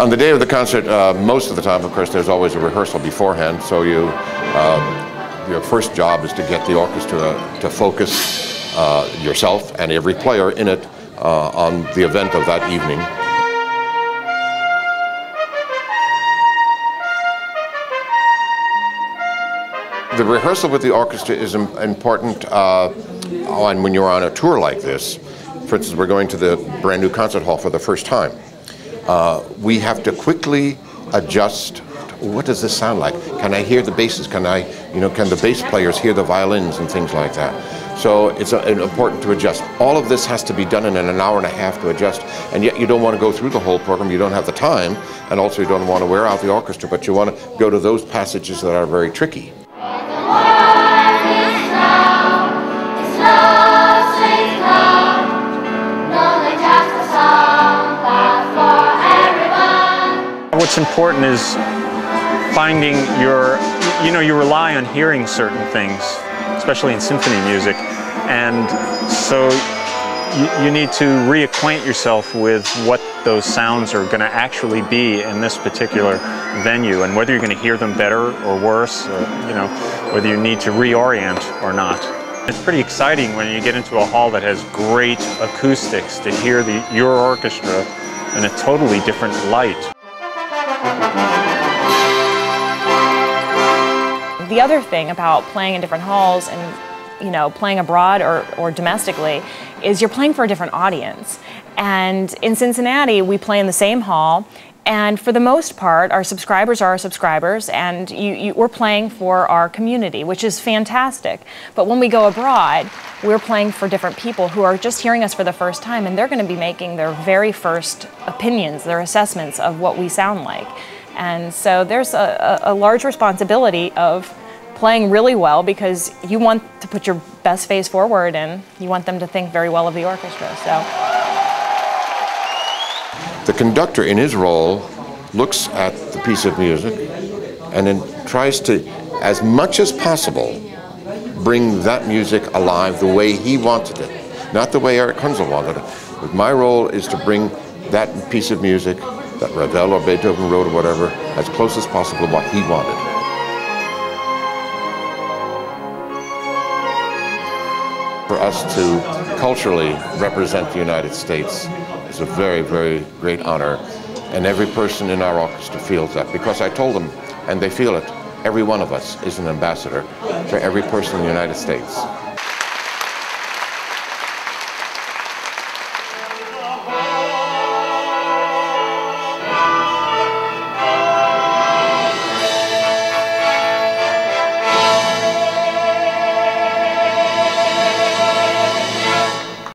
On the day of the concert, most of the time, of course, there's always a rehearsal beforehand, so your first job is to get the orchestra to focus yourself and every player in it on the event of that evening. The rehearsal with the orchestra is important when you're on a tour like this. For instance, we're going to the brand new concert hall for the first time. We have to quickly adjust. What does this sound like? Can I hear the basses? Can the bass players hear the violins and things like that? So it's important to adjust. All of this has to be done in an hour and a half to adjust, and yet you don't want to go through the whole program. You don't have the time, and also you don't want to wear out the orchestra, but you want to go to those passages that are very tricky. What's important is finding you rely on hearing certain things, especially in symphony music, and so you need to reacquaint yourself with what those sounds are going to actually be in this particular venue, and whether you're going to hear them better or worse, or whether you need to reorient or not. It's pretty exciting when you get into a hall that has great acoustics to hear your orchestra in a totally different light. The other thing about playing in different halls and playing abroad or domestically is you're playing for a different audience. And in Cincinnati, we play in the same hall, and for the most part, our subscribers are our subscribers, and we're playing for our community, which is fantastic. But when we go abroad, we're playing for different people who are just hearing us for the first time, and they're going to be making their very first opinions, their assessments of what we sound like. And so there's a large responsibility of playing really well, because you want to put your best face forward and you want them to think very well of the orchestra. The conductor, in his role, looks at the piece of music and then tries to, as much as possible, bring that music alive the way he wanted it, not the way Eric Kunzel wanted it. But my role is to bring that piece of music that Ravel or Beethoven wrote or whatever as close as possible to what he wanted. For us to culturally represent the United States is a very, very great honor, and every person in our orchestra feels that, because I told them, and they feel it, every one of us is an ambassador for every person in the United States.